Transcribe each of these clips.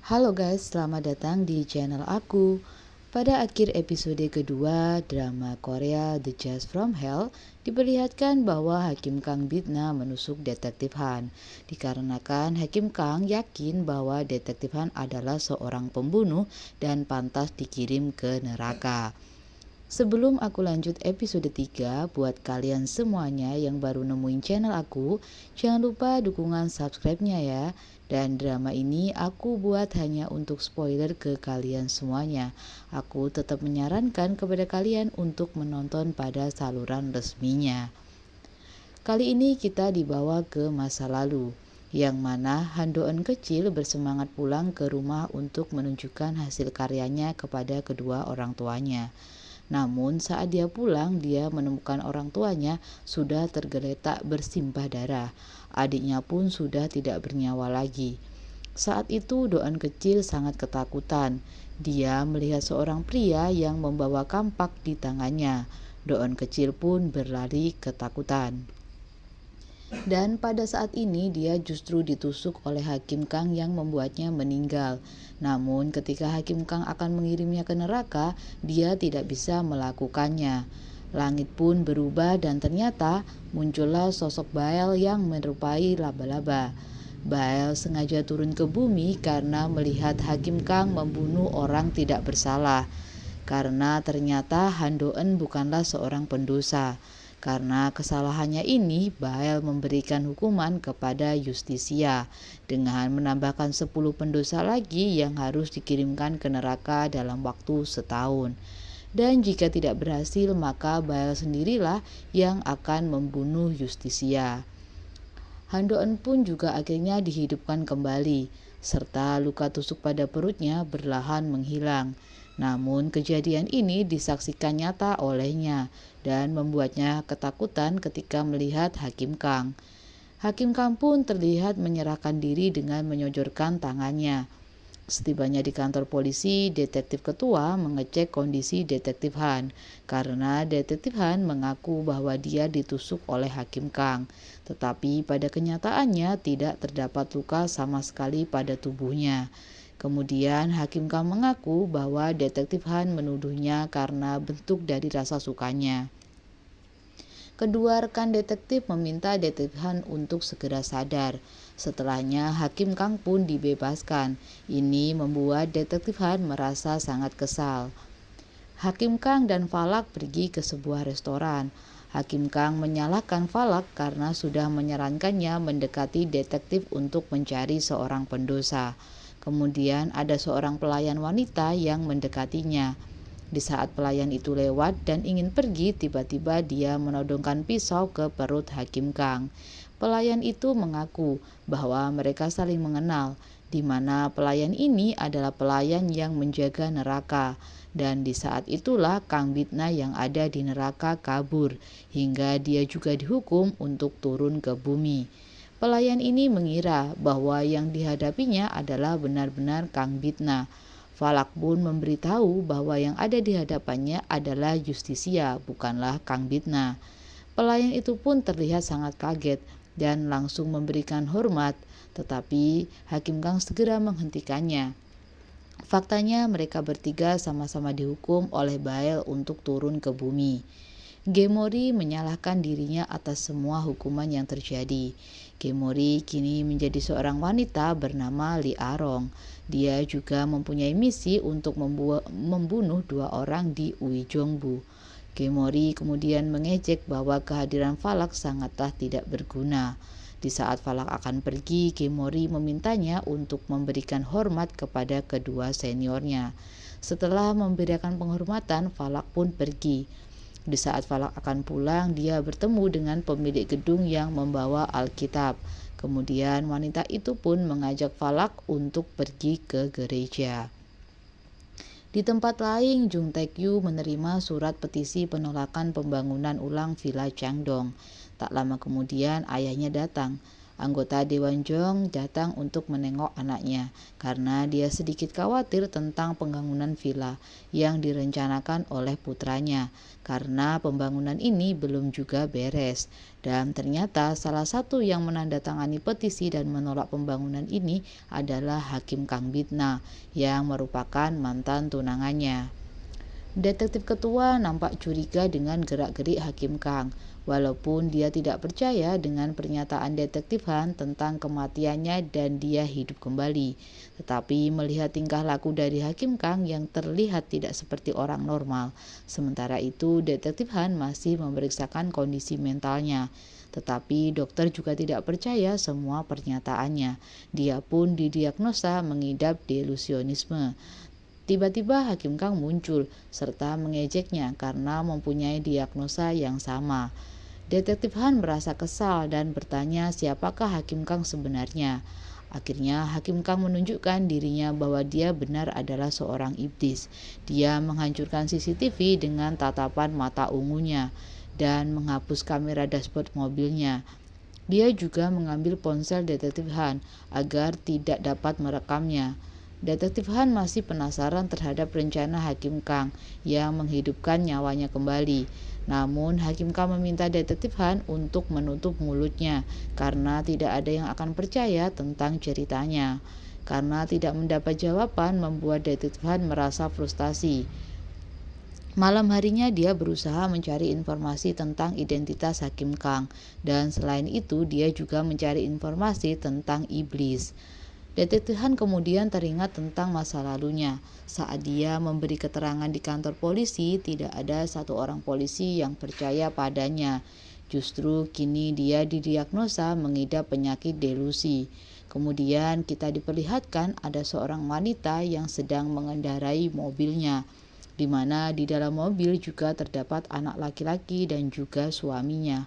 Halo guys, selamat datang di channel aku. Pada akhir episode kedua drama Korea The Jazz from Hell, diperlihatkan bahwa Hakim Kang Bitna menusuk Detektif Han. Dikarenakan Hakim Kang yakin bahwa Detektif Han adalah seorang pembunuh dan pantas dikirim ke neraka. Sebelum aku lanjut episode 3, buat kalian semuanya yang baru nemuin channel aku, jangan lupa dukungan subscribe-nya ya. Dan drama ini aku buat hanya untuk spoiler ke kalian semuanya. Aku tetap menyarankan kepada kalian untuk menonton pada saluran resminya. Kali ini kita dibawa ke masa lalu, yang mana Handoen kecil bersemangat pulang ke rumah untuk menunjukkan hasil karyanya kepada kedua orang tuanya. Namun saat dia pulang, dia menemukan orang tuanya sudah tergeletak bersimbah darah. Adiknya pun sudah tidak bernyawa lagi. Saat itu Doan kecil sangat ketakutan. Dia melihat seorang pria yang membawa kampak di tangannya. Doan kecil pun berlari ketakutan. Dan pada saat ini dia justru ditusuk oleh Hakim Kang yang membuatnya meninggal. Namun ketika Hakim Kang akan mengirimnya ke neraka, dia tidak bisa melakukannya. Langit pun berubah dan ternyata muncullah sosok Bael yang menyerupai laba-laba. Bael sengaja turun ke bumi karena melihat Hakim Kang membunuh orang tidak bersalah. Karena ternyata Handoen bukanlah seorang pendosa. Karena kesalahannya ini, Bael memberikan hukuman kepada Justisia dengan menambahkan 10 pendosa lagi yang harus dikirimkan ke neraka dalam waktu setahun. Dan jika tidak berhasil, maka Bael sendirilah yang akan membunuh Justisia. Handoen pun juga akhirnya dihidupkan kembali, serta luka tusuk pada perutnya perlahan menghilang. Namun kejadian ini disaksikan nyata olehnya dan membuatnya ketakutan ketika melihat Hakim Kang. Hakim Kang pun terlihat menyerahkan diri dengan menyojorkan tangannya. Setibanya di kantor polisi, detektif ketua mengecek kondisi detektif Han karena detektif Han mengaku bahwa dia ditusuk oleh Hakim Kang. Tetapi pada kenyataannya tidak terdapat luka sama sekali pada tubuhnya. Kemudian Hakim Kang mengaku bahwa detektif Han menuduhnya karena bentuk dari rasa sukanya. Kedua rekan detektif meminta detektif Han untuk segera sadar. Setelahnya Hakim Kang pun dibebaskan. Ini membuat detektif Han merasa sangat kesal. Hakim Kang dan Falak pergi ke sebuah restoran. Hakim Kang menyalahkan Falak karena sudah menyarankannya mendekati detektif untuk mencari seorang pendosa. Kemudian ada seorang pelayan wanita yang mendekatinya. Di saat pelayan itu lewat dan ingin pergi, tiba-tiba dia menodongkan pisau ke perut Hakim Kang. Pelayan itu mengaku bahwa mereka saling mengenal, di mana pelayan ini adalah pelayan yang menjaga neraka. Dan di saat itulah Kang Bitna yang ada di neraka kabur, hingga dia juga dihukum untuk turun ke bumi. Pelayan ini mengira bahwa yang dihadapinya adalah benar-benar Kang Bitna. Falak pun memberitahu bahwa yang ada di hadapannya adalah Justisia, bukanlah Kang Bitna. Pelayan itu pun terlihat sangat kaget dan langsung memberikan hormat, tetapi Hakim Kang segera menghentikannya. Faktanya mereka bertiga sama-sama dihukum oleh Bael untuk turun ke bumi. Gemori menyalahkan dirinya atas semua hukuman yang terjadi. Gemori kini menjadi seorang wanita bernama Li Arong. Dia juga mempunyai misi untuk membunuh 2 orang di Uijongbu. Gemori kemudian mengejek bahwa kehadiran Falak sangatlah tidak berguna. Di saat Falak akan pergi, Gemori memintanya untuk memberikan hormat kepada kedua seniornya. Setelah memberikan penghormatan, Falak pun pergi. Di saat Falak akan pulang, dia bertemu dengan pemilik gedung yang membawa Alkitab. Kemudian wanita itu pun mengajak Falak untuk pergi ke gereja. Di tempat lain, Jung Taek-yu menerima surat petisi penolakan pembangunan ulang Villa Changdong. Tak lama kemudian ayahnya datang. Anggota Dewan Jong datang untuk menengok anaknya karena dia sedikit khawatir tentang pembangunan villa yang direncanakan oleh putranya karena pembangunan ini belum juga beres. Dan ternyata salah satu yang menandatangani petisi dan menolak pembangunan ini adalah Hakim Kang Bitna yang merupakan mantan tunangannya. Detektif ketua nampak curiga dengan gerak-gerik Hakim Kang. Walaupun dia tidak percaya dengan pernyataan Detektif Han tentang kematiannya dan dia hidup kembali. Tetapi melihat tingkah laku dari Hakim Kang yang terlihat tidak seperti orang normal. Sementara itu Detektif Han masih memeriksakan kondisi mentalnya. Tetapi dokter juga tidak percaya semua pernyataannya. Dia pun didiagnosa mengidap delusionisme. Tiba-tiba Hakim Kang muncul serta mengejeknya karena mempunyai diagnosa yang sama. Detektif Han merasa kesal dan bertanya siapakah Hakim Kang sebenarnya. Akhirnya Hakim Kang menunjukkan dirinya bahwa dia benar adalah seorang iblis. Dia menghancurkan CCTV dengan tatapan mata ungunya dan menghapus kamera dashboard mobilnya. Dia juga mengambil ponsel Detektif Han agar tidak dapat merekamnya. Detektif Han masih penasaran terhadap rencana Hakim Kang yang menghidupkan nyawanya kembali. Namun Hakim Kang meminta Detektif Han untuk menutup mulutnya karena tidak ada yang akan percaya tentang ceritanya. Karena tidak mendapat jawaban membuat Detektif Han merasa frustasi. Malam harinya dia berusaha mencari informasi tentang identitas Hakim Kang dan selain itu dia juga mencari informasi tentang iblis. Detektif Han kemudian teringat tentang masa lalunya. Saat dia memberi keterangan di kantor polisi, tidak ada satu orang polisi yang percaya padanya. Justru kini dia didiagnosa mengidap penyakit delusi. Kemudian kita diperlihatkan ada seorang wanita yang sedang mengendarai mobilnya, di mana di dalam mobil juga terdapat anak laki-laki dan juga suaminya.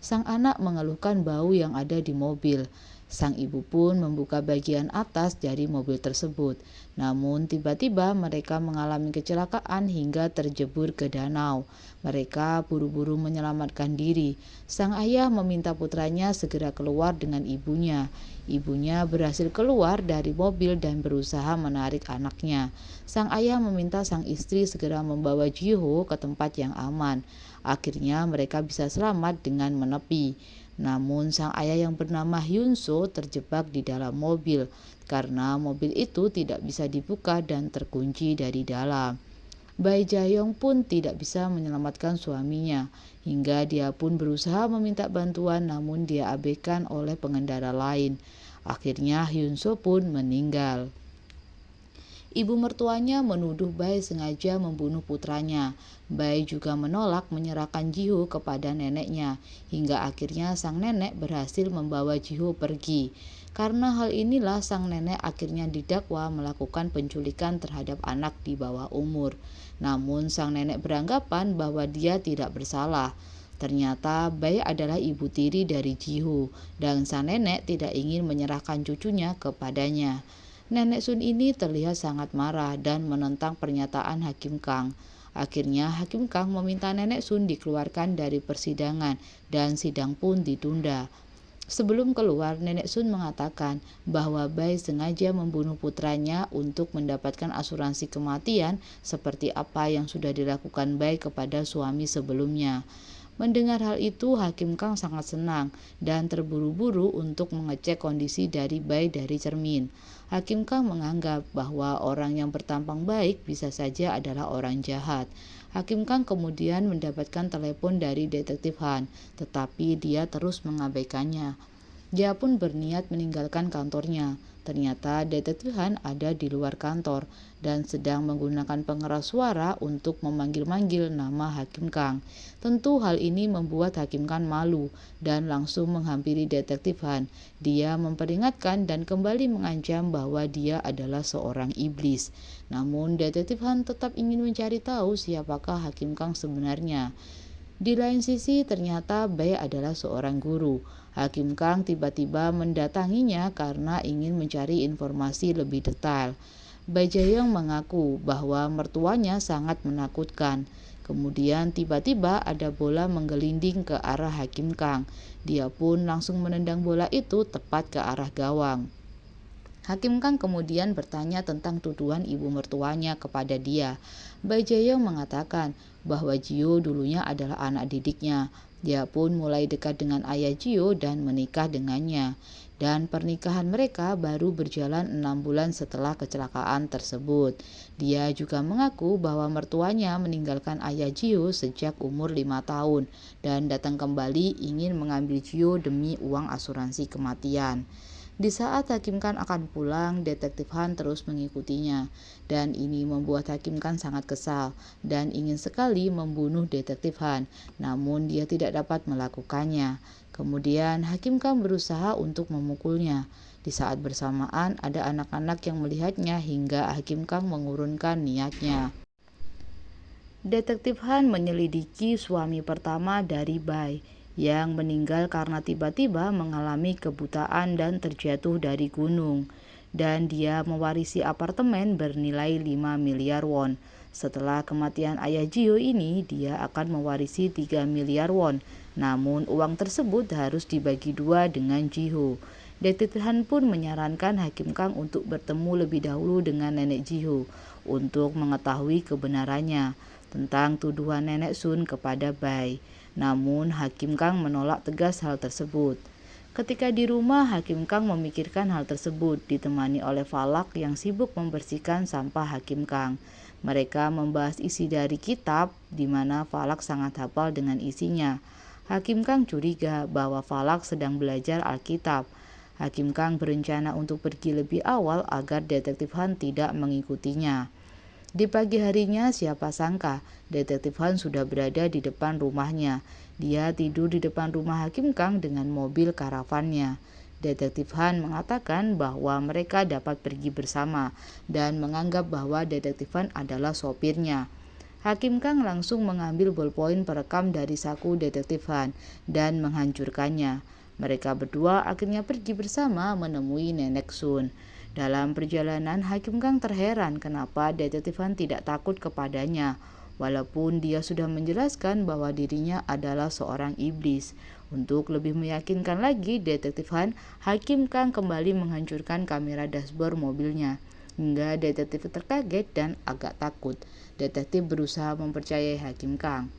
Sang anak mengeluhkan bau yang ada di mobil. Sang ibu pun membuka bagian atas dari mobil tersebut. Namun tiba-tiba mereka mengalami kecelakaan hingga terjebur ke danau. Mereka buru-buru menyelamatkan diri. Sang ayah meminta putranya segera keluar dengan ibunya. Ibunya berhasil keluar dari mobil dan berusaha menarik anaknya. Sang ayah meminta sang istri segera membawa Ji-ho ke tempat yang aman. Akhirnya mereka bisa selamat dengan menepi. Namun sang ayah yang bernama Hyun-so terjebak di dalam mobil karena mobil itu tidak bisa dibuka dan terkunci dari dalam. Bae Jae-yong pun tidak bisa menyelamatkan suaminya hingga dia pun berusaha meminta bantuan namun dia abaikan oleh pengendara lain. Akhirnya Hyun-so pun meninggal. Ibu mertuanya menuduh Bae sengaja membunuh putranya. Bae juga menolak menyerahkan Ji-ho kepada neneknya, hingga akhirnya sang nenek berhasil membawa Ji-ho pergi. Karena hal inilah sang nenek akhirnya didakwa melakukan penculikan terhadap anak di bawah umur. Namun sang nenek beranggapan bahwa dia tidak bersalah. Ternyata Bae adalah ibu tiri dari Ji-ho dan sang nenek tidak ingin menyerahkan cucunya kepadanya. Nenek Sun ini terlihat sangat marah dan menentang pernyataan Hakim Kang. Akhirnya Hakim Kang meminta Nenek Sun dikeluarkan dari persidangan dan sidang pun ditunda. Sebelum keluar, Nenek Sun mengatakan bahwa Bae sengaja membunuh putranya untuk mendapatkan asuransi kematian seperti apa yang sudah dilakukan Bae kepada suami sebelumnya. Mendengar hal itu, Hakim Kang sangat senang dan terburu-buru untuk mengecek kondisi dari Bae dari cermin. Hakim Kang menganggap bahwa orang yang bertampang baik bisa saja adalah orang jahat. Hakim Kang kemudian mendapatkan telepon dari Detektif Han, tetapi dia terus mengabaikannya. Dia pun berniat meninggalkan kantornya. Ternyata Detektif Han ada di luar kantor dan sedang menggunakan pengeras suara untuk memanggil-manggil nama Hakim Kang. Tentu hal ini membuat Hakim Kang malu dan langsung menghampiri Detektif Han. Dia memperingatkan dan kembali mengancam bahwa dia adalah seorang iblis. Namun Detektif Han tetap ingin mencari tahu siapakah Hakim Kang sebenarnya. Di lain sisi ternyata Bae adalah seorang guru. Hakim Kang tiba-tiba mendatanginya karena ingin mencari informasi lebih detail. Bae Jae-yong mengaku bahwa mertuanya sangat menakutkan. Kemudian tiba-tiba ada bola menggelinding ke arah Hakim Kang. Dia pun langsung menendang bola itu tepat ke arah gawang. Hakim Kang kemudian bertanya tentang tuduhan ibu mertuanya kepada dia. Bai Jaeyong mengatakan bahwa Jio dulunya adalah anak didiknya. Dia pun mulai dekat dengan ayah Jio dan menikah dengannya. Dan pernikahan mereka baru berjalan 6 bulan setelah kecelakaan tersebut. Dia juga mengaku bahwa mertuanya meninggalkan ayah Jio sejak umur 5 tahun dan datang kembali ingin mengambil Jio demi uang asuransi kematian. Di saat Hakim Kang akan pulang, Detektif Han terus mengikutinya, dan ini membuat Hakim Kang sangat kesal dan ingin sekali membunuh Detektif Han, namun dia tidak dapat melakukannya. Kemudian Hakim Kang berusaha untuk memukulnya. Di saat bersamaan ada anak-anak yang melihatnya hingga Hakim Kang mengurungkan niatnya. Detektif Han menyelidiki suami pertama dari Bai yang meninggal karena tiba-tiba mengalami kebutaan dan terjatuh dari gunung, dan dia mewarisi apartemen bernilai 5 miliar won. Setelah kematian ayah Jio ini, dia akan mewarisi 3 miliar won, namun uang tersebut harus dibagi dua dengan Jiho. Detektif Han pun menyarankan Hakim Kang untuk bertemu lebih dahulu dengan nenek Jiho untuk mengetahui kebenarannya tentang tuduhan nenek Sun kepada Bai. Namun Hakim Kang menolak tegas hal tersebut. Ketika di rumah, Hakim Kang memikirkan hal tersebut ditemani oleh Falak yang sibuk membersihkan sampah Hakim Kang. Mereka membahas isi dari kitab di mana Falak sangat hafal dengan isinya. Hakim Kang curiga bahwa Falak sedang belajar Alkitab. Hakim Kang berencana untuk pergi lebih awal agar Detektif Han tidak mengikutinya. Di pagi harinya, siapa sangka Detektif Han sudah berada di depan rumahnya. Dia tidur di depan rumah Hakim Kang dengan mobil karavannya. Detektif Han mengatakan bahwa mereka dapat pergi bersama dan menganggap bahwa Detektif Han adalah sopirnya. Hakim Kang langsung mengambil ballpoint perekam dari saku Detektif Han dan menghancurkannya. Mereka berdua akhirnya pergi bersama menemui Nenek Sun. Dalam perjalanan, Hakim Kang terheran kenapa Detektif Han tidak takut kepadanya, walaupun dia sudah menjelaskan bahwa dirinya adalah seorang iblis. Untuk lebih meyakinkan lagi Detektif Han, Hakim Kang kembali menghancurkan kamera dashboard mobilnya, hingga detektif terkaget dan agak takut. Detektif berusaha mempercayai Hakim Kang.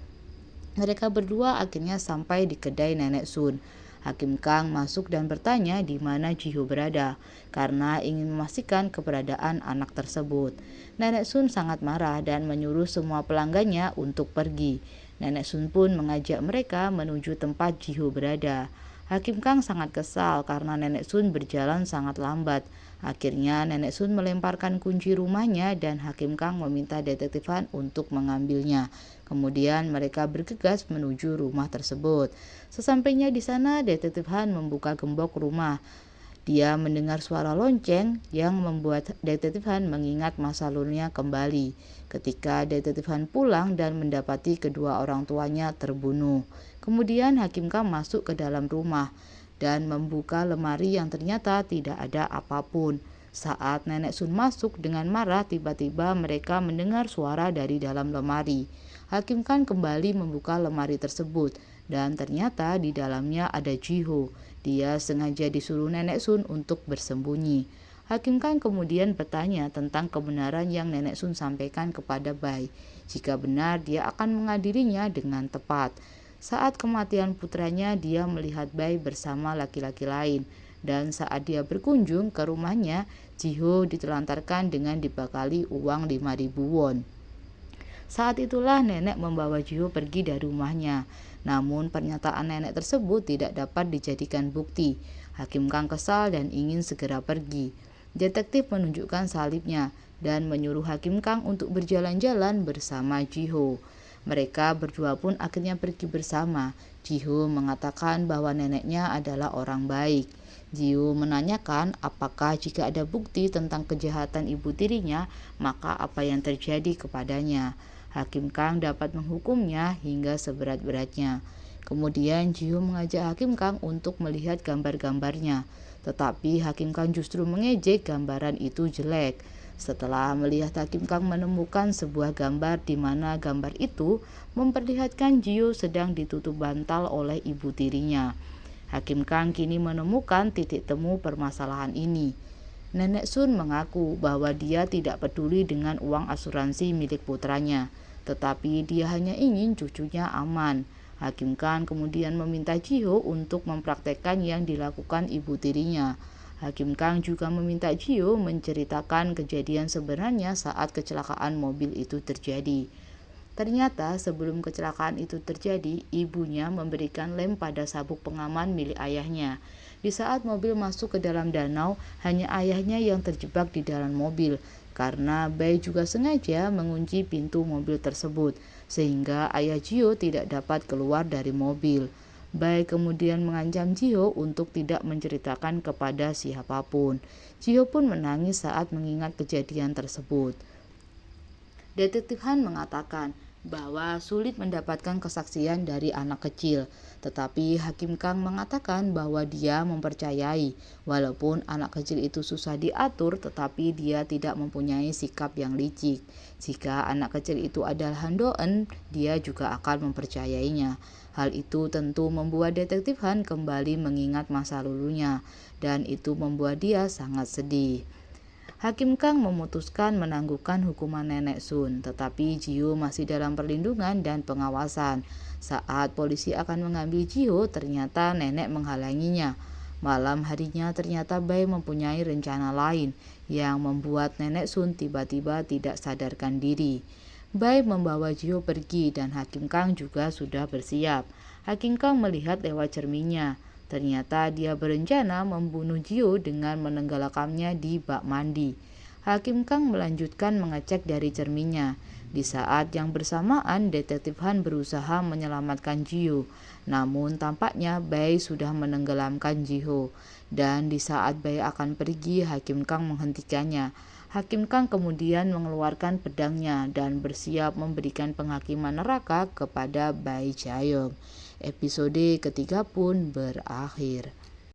Mereka berdua akhirnya sampai di kedai Nenek Sun. Hakim Kang masuk dan bertanya di mana Jiho berada, karena ingin memastikan keberadaan anak tersebut. Nenek Sun sangat marah dan menyuruh semua pelanggannya untuk pergi. Nenek Sun pun mengajak mereka menuju tempat Jiho berada. Hakim Kang sangat kesal karena Nenek Sun berjalan sangat lambat. Akhirnya Nenek Sun melemparkan kunci rumahnya dan Hakim Kang meminta Detektif Han untuk mengambilnya. Kemudian mereka bergegas menuju rumah tersebut. Sesampainya di sana, Detektif Han membuka gembok rumah. Dia mendengar suara lonceng yang membuat Detektif Han mengingat masa lalunya kembali. Ketika Detektif Han pulang dan mendapati kedua orang tuanya terbunuh. Kemudian Hakim Kang masuk ke dalam rumah dan membuka lemari yang ternyata tidak ada apapun. Saat Nenek Sun masuk dengan marah, tiba-tiba mereka mendengar suara dari dalam lemari. Hakim Kang kembali membuka lemari tersebut dan ternyata di dalamnya ada Jiho. Dia sengaja disuruh Nenek Sun untuk bersembunyi. Hakim Kang kemudian bertanya tentang kebenaran yang Nenek Sun sampaikan kepada Bai. Jika benar, dia akan mengadilinya dengan tepat. Saat kematian putranya, dia melihat Bai bersama laki-laki lain. Dan saat dia berkunjung ke rumahnya, Jiho ditelantarkan dengan dibekali uang 5.000 won. Saat itulah nenek membawa Jiho pergi dari rumahnya. Namun pernyataan nenek tersebut tidak dapat dijadikan bukti. Hakim Kang kesal dan ingin segera pergi. Detektif menunjukkan salibnya dan menyuruh Hakim Kang untuk berjalan-jalan bersama Jiho. Mereka berdua pun akhirnya pergi bersama. Jiho mengatakan bahwa neneknya adalah orang baik. Jiho menanyakan apakah jika ada bukti tentang kejahatan ibu tirinya, maka apa yang terjadi kepadanya. Hakim Kang dapat menghukumnya hingga seberat-beratnya. Kemudian Jiho mengajak Hakim Kang untuk melihat gambar-gambarnya. Tetapi Hakim Kang justru mengejek gambaran itu jelek. Setelah melihat, Hakim Kang menemukan sebuah gambar di mana gambar itu memperlihatkan Jio sedang ditutup bantal oleh ibu tirinya. Hakim Kang kini menemukan titik temu permasalahan ini. Nenek Sun mengaku bahwa dia tidak peduli dengan uang asuransi milik putranya, tetapi dia hanya ingin cucunya aman. Hakim Kang kemudian meminta Jio untuk mempraktekkan yang dilakukan ibu tirinya. Hakim Kang juga meminta Jio menceritakan kejadian sebenarnya saat kecelakaan mobil itu terjadi. Ternyata sebelum kecelakaan itu terjadi, ibunya memberikan lem pada sabuk pengaman milik ayahnya. Di saat mobil masuk ke dalam danau, hanya ayahnya yang terjebak di dalam mobil, karena Bai juga sengaja mengunci pintu mobil tersebut, sehingga ayah Jio tidak dapat keluar dari mobil. Bai kemudian mengancam Jio untuk tidak menceritakan kepada siapapun. Jio pun menangis saat mengingat kejadian tersebut. Detektif Han mengatakan bahwa sulit mendapatkan kesaksian dari anak kecil, tetapi Hakim Kang mengatakan bahwa dia mempercayai walaupun anak kecil itu susah diatur, tetapi dia tidak mempunyai sikap yang licik. Jika anak kecil itu adalah Han Do-eun, dia juga akan mempercayainya. Hal itu tentu membuat Detektif Han kembali mengingat masa lulunya, dan itu membuat dia sangat sedih. Hakim Kang memutuskan menangguhkan hukuman Nenek Sun, tetapi Jio masih dalam perlindungan dan pengawasan. Saat polisi akan mengambil Jio, ternyata nenek menghalanginya. Malam harinya ternyata Bai mempunyai rencana lain yang membuat Nenek Sun tiba-tiba tidak sadarkan diri. Bai membawa Jio pergi dan Hakim Kang juga sudah bersiap. Hakim Kang melihat lewat cerminnya. Ternyata dia berencana membunuh Jio dengan menenggelamkannya di bak mandi. Hakim Kang melanjutkan mengecek dari cerminnya. Di saat yang bersamaan, Detektif Han berusaha menyelamatkan Jio. Namun tampaknya Bai sudah menenggelamkan Jio. Dan di saat Bai akan pergi, Hakim Kang menghentikannya. Hakim Kang kemudian mengeluarkan pedangnya dan bersiap memberikan penghakiman neraka kepada Bai Jae-yong. Episode ketiga pun berakhir.